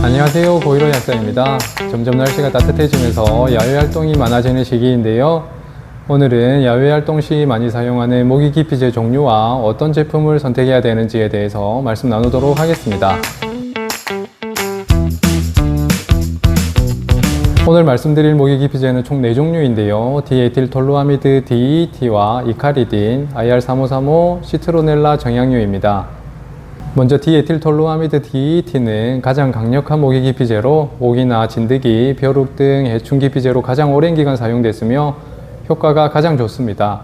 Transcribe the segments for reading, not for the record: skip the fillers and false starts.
안녕하세요, 고이로 약사입니다. 점점 날씨가 따뜻해지면서 야외 활동이 많아지는 시기인데요. 오늘은 야외 활동 시 많이 사용하는 모기 기피제 종류와 어떤 제품을 선택해야 되는지에 대해서 말씀 나누도록 하겠습니다. 오늘 말씀드릴 모기 기피제는 총 4종류인데요. 디에틸톨루아미드 DET와 이카리딘, IR3535, 시트로넬라 정약류입니다. 먼저 디에틸톨루아미드 DET는 가장 강력한 모기 기피제로 모기나 진드기, 벼룩 등 해충 기피제로 가장 오랜 기간 사용됐으며 효과가 가장 좋습니다.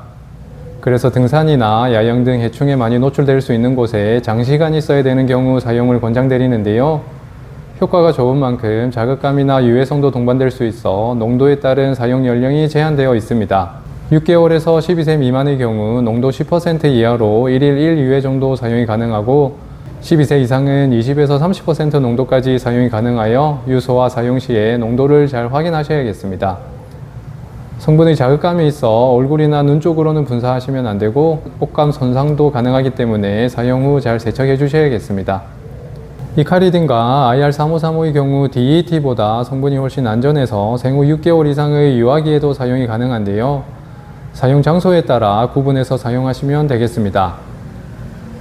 그래서 등산이나 야영 등 해충에 많이 노출될 수 있는 곳에 장시간 있어야 되는 경우 사용을 권장드리는데요. 효과가 좋은 만큼 자극감이나 유해성도 동반될 수 있어 농도에 따른 사용 연령이 제한되어 있습니다. 6개월에서 12세 미만의 경우 농도 10% 이하로 1일 1유해 정도 사용이 가능하고 12세 이상은 20에서 30% 농도까지 사용이 가능하여 유소와 사용 시에 농도를 잘 확인하셔야겠습니다. 성분의 자극감이 있어 얼굴이나 눈 쪽으로는 분사하시면 안되고 옷감 손상도 가능하기 때문에 사용 후 잘 세척해 주셔야겠습니다. 이카리딘과 IR3535의 경우 DET보다 성분이 훨씬 안전해서 생후 6개월 이상의 유아기에도 사용이 가능한데요. 사용 장소에 따라 구분해서 사용하시면 되겠습니다.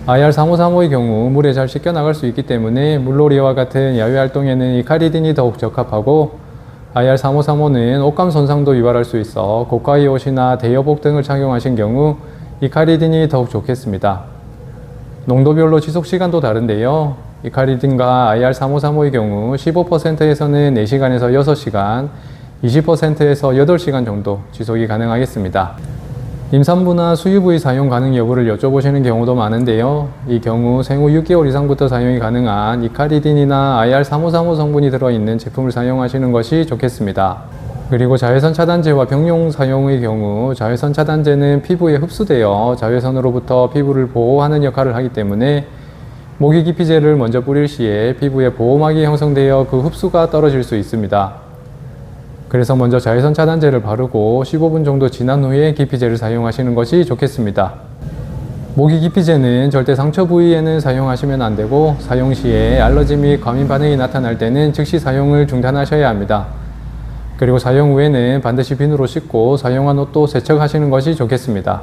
IR3535의 경우 물에 잘 씻겨 나갈 수 있기 때문에 물놀이와 같은 야외 활동에는 이카리딘이 더욱 적합하고 IR3535는 옷감 손상도 유발할 수 있어 고가의 옷이나 대여복 등을 착용하신 경우 이카리딘이 더욱 좋겠습니다. 농도별로 지속시간도 다른데요. 이카리딘과 IR3535의 경우 15%에서는 4시간에서 6시간, 20%에서 8시간 정도 지속이 가능하겠습니다. 임산부나 수유부의 사용 가능 여부를 여쭤보시는 경우도 많은데요. 이 경우 생후 6개월 이상부터 사용이 가능한 이카리딘이나 IR3535 성분이 들어있는 제품을 사용하시는 것이 좋겠습니다. 그리고 자외선 차단제와 병용 사용의 경우 자외선 차단제는 피부에 흡수되어 자외선으로부터 피부를 보호하는 역할을 하기 때문에 모기 기피제를 먼저 뿌릴 시에 피부에 보호막이 형성되어 그 흡수가 떨어질 수 있습니다. 그래서 먼저 자외선 차단제를 바르고 15분 정도 지난 후에 기피제를 사용하시는 것이 좋겠습니다. 모기 기피제는 절대 상처 부위에는 사용하시면 안되고 사용 시에 알러지 및 과민 반응이 나타날 때는 즉시 사용을 중단하셔야 합니다. 그리고 사용 후에는 반드시 비누로 씻고 사용한 옷도 세척하시는 것이 좋겠습니다.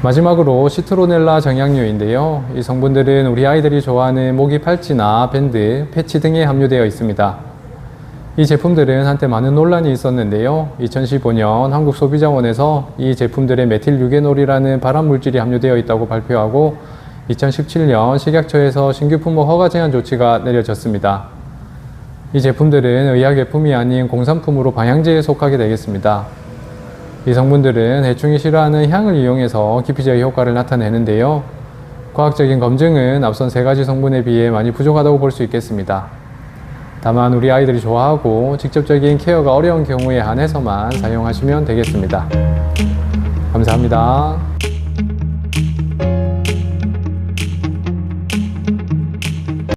마지막으로 시트로넬라 정약류인데요. 이 성분들은 우리 아이들이 좋아하는 모기 팔찌나 밴드, 패치 등에 함유되어 있습니다. 이 제품들은 한때 많은 논란이 있었는데요. 2015년 한국소비자원에서 이 제품들의 메틸 유게놀이라는 발암물질이 함유되어 있다고 발표하고 2017년 식약처에서 신규 품목 허가 제한 조치가 내려졌습니다. 이 제품들은 의약외품이 아닌 공산품으로 방향제에 속하게 되겠습니다. 이 성분들은 해충이 싫어하는 향을 이용해서 기피제의 효과를 나타내는데요. 과학적인 검증은 앞선 3가지 성분에 비해 많이 부족하다고 볼 수 있겠습니다. 다만 우리 아이들이 좋아하고 직접적인 케어가 어려운 경우에 한해서만 사용하시면 되겠습니다. 감사합니다.